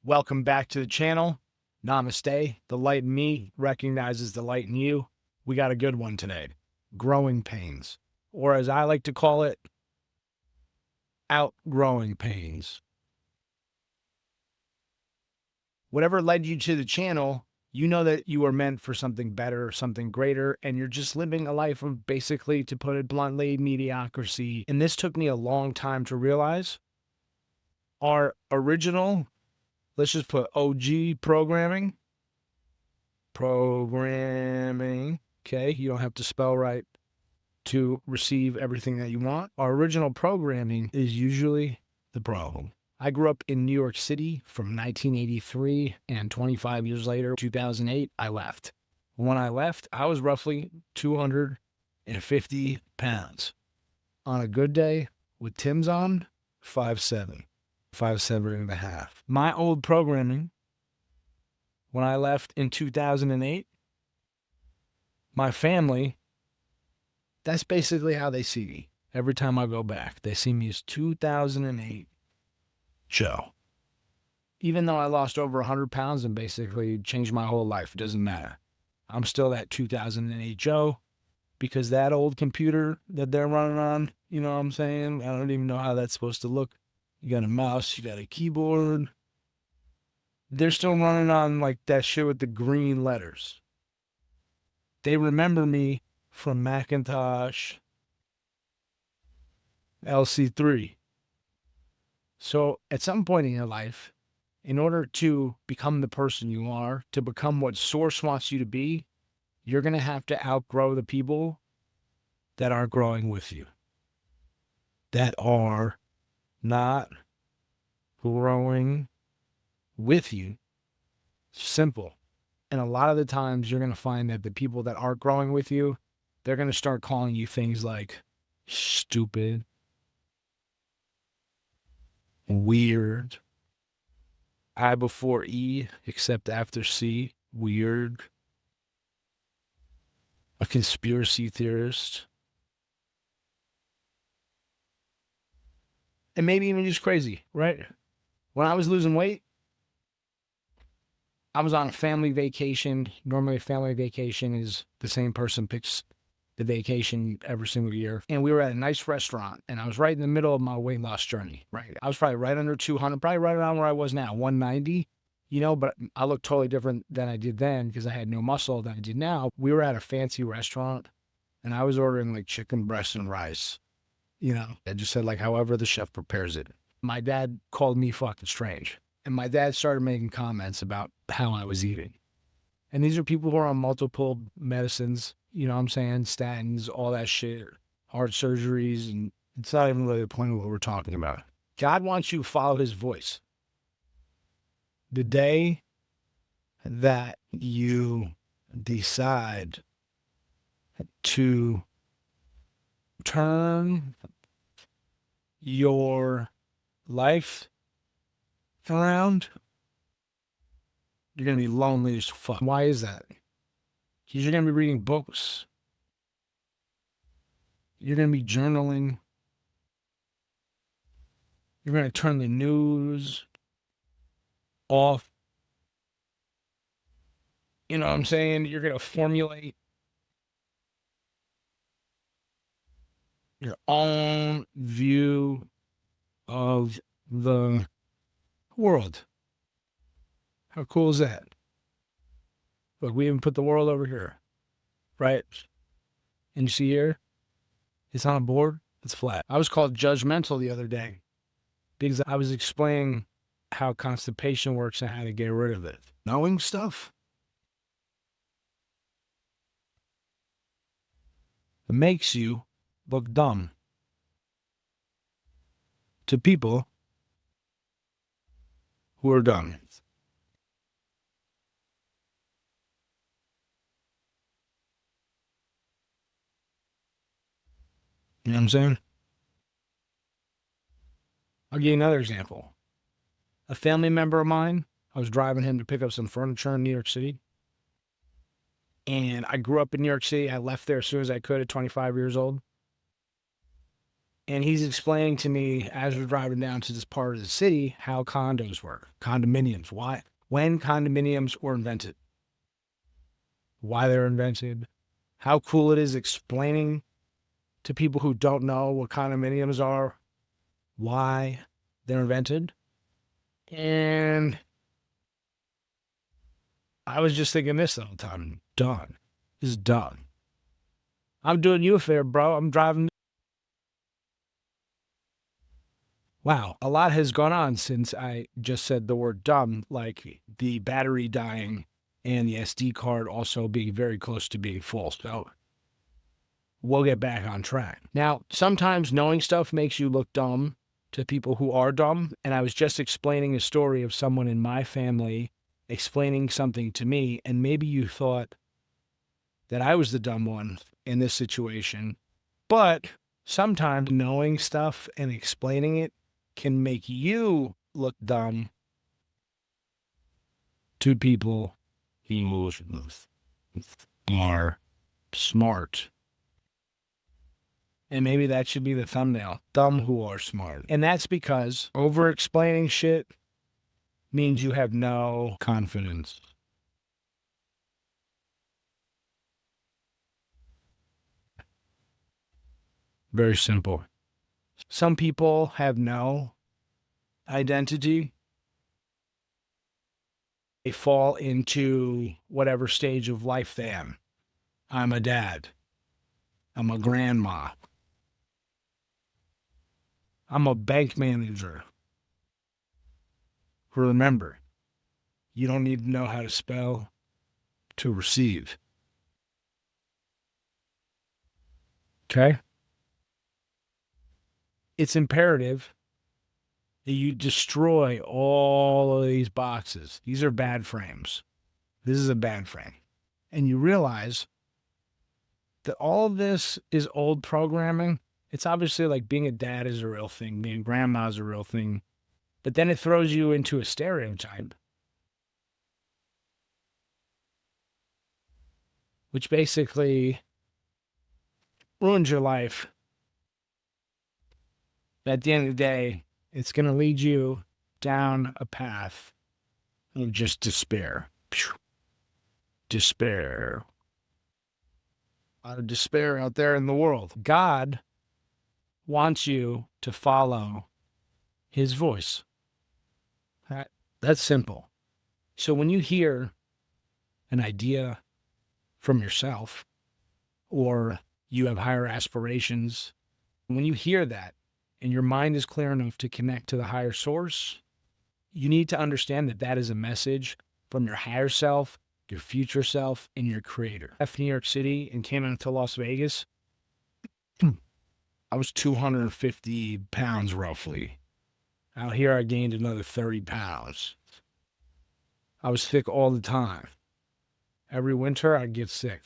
Welcome back to the channel. Namaste. The light in me recognizes the light in you. We got a good one today. Growing pains, or as I like to call it, outgrowing pains. Whatever led you to the channel, you know that you were meant for something better, something greater, and you're just living a life of basically, to put it bluntly, mediocrity. And this took me a long time to realize. Our original, let's just put OG programming, okay? You don't have to spell right to receive everything that you want. Our original programming is usually the problem. I grew up in New York City from 1983, and 25 years later, 2008, I left. When I left, I was roughly 250 pounds. On a good day, with Tim's on, 5'7", 5'7.5". My old programming, when I left in 2008, my family, that's basically how they see me. Every time I go back, they see me as 2008 Joe. Even though I lost over 100 pounds and basically changed my whole life, it doesn't matter. I'm still that 2008 Joe, because that old computer that they're running on, you know what I'm saying? I don't even know how that's supposed to look. You got a mouse, you got a keyboard. They're still running on like that shit with the green letters. They remember me from Macintosh LC3. So at some point in your life, in order to become the person you are, to become what Source wants you to be, you're going to have to outgrow the people that are growing with you, that are not growing with you. Simple. And a lot of the times you're going to find that the people that aren't growing with you, they're going to start calling you things like stupid, weird, I before E, except after C, weird, a conspiracy theorist, and maybe even just crazy, right? When I was losing weight, I was on a family vacation. Normally a family vacation is the same person picks the vacation every single year. And we were at a nice restaurant, and I was right in the middle of my weight loss journey, right? I was probably right under 200, probably right around where I was now, 190, but I looked totally different than I did then because I had no muscle than I did now. We were at a fancy restaurant, and I was ordering like chicken breast and rice, I just said like however the chef prepares it. My dad called me fucking strange. And my dad started making comments about how I was eating. And these are people who are on multiple medicines, you know what I'm saying? Statins, all that shit, heart surgeries, and it's not even really the point of what we're talking about. God wants you to follow his voice. The day that you decide to turn your life around, you're going to be lonely as fuck. Why is that? Because you're going to be reading books. You're going to be journaling. You're going to turn the news off. You know what I'm saying? You're going to formulate your own view of the world. How cool is that? Look, we even put the world over here, right? And you see here, it's on a board, it's flat. I was called judgmental the other day because I was explaining how constipation works and how to get rid of it. Knowing stuff. It makes you look dumb to people who are dumb. You know what I'm saying? I'll give you another example. A family member of mine, I was driving him to pick up some furniture in New York City. And I grew up in New York City. I left there as soon as I could at 25 years old. And he's explaining to me as we're driving down to this part of the city how condos work, condominiums, why, when condominiums were invented, why they're invented, how cool it is explaining to people who don't know what condominiums are, why they're invented. And I was just thinking this the whole time. Done. This is done. I'm doing you a favor, bro. I'm driving. Wow, a lot has gone on since I just said the word dumb, like the battery dying and the SD card also being very close to being full. So we'll get back on track. Now, sometimes knowing stuff makes you look dumb to people who are dumb. And I was just explaining a story of someone in my family explaining something to me. And maybe you thought that I was the dumb one in this situation. But sometimes knowing stuff and explaining it can make you look dumb to people who are smart. And maybe that should be the thumbnail. Dumb who are smart. And that's because over explaining shit means you have no confidence. Very simple. Some people have no identity. They fall into whatever stage of life they am. I'm a dad. I'm a grandma. I'm a bank manager. Remember, you don't need to know how to spell to receive. Okay? It's imperative that you destroy all of these boxes. These are bad frames. This is a bad frame. And you realize that all of this is old programming. It's obviously like being a dad is a real thing, being grandma is a real thing, but then it throws you into a stereotype, which basically ruins your life. At the end of the day, it's going to lead you down a path of just despair. Despair. A lot of despair out there in the world. God wants you to follow his voice. That's simple. So when you hear an idea from yourself or you have higher aspirations, when you hear that and your mind is clear enough to connect to the higher source, you need to understand that that is a message from your higher self, your future self, and your creator. I left New York City and came into Las Vegas. I was 250 pounds roughly. Out here, I gained another 30 pounds. I was sick all the time. Every winter, I'd get sick.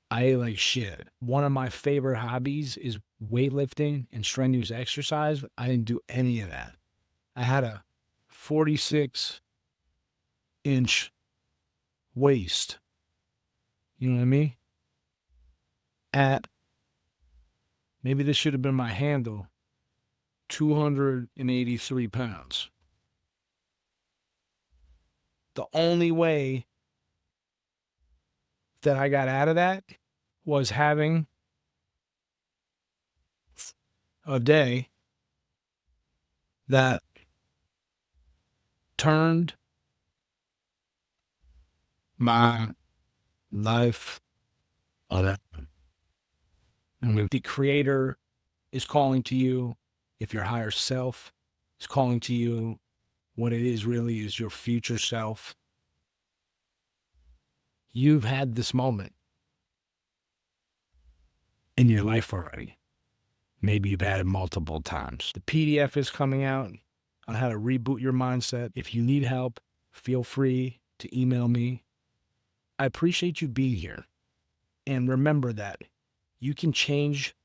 I ate like shit. One of my favorite hobbies is weightlifting and strenuous exercise. I didn't do any of that. I had a 46-inch waist. You know what I mean? At, maybe this should have been my handle, 283 pounds. The only way that I got out of that was having a day that turned my life around. And if the creator is calling to you, if your higher self is calling to you, what it is really is your future self. You've had this moment in your life already. Maybe you've had it multiple times. The PDF is coming out on how to reboot your mindset. If you need help, feel free to email me. I appreciate you being here. And remember that you can change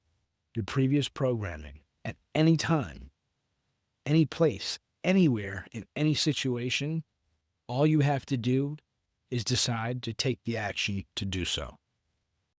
your previous programming at any time, any place, anywhere, in any situation. All you have to do is decide to take the action to do so.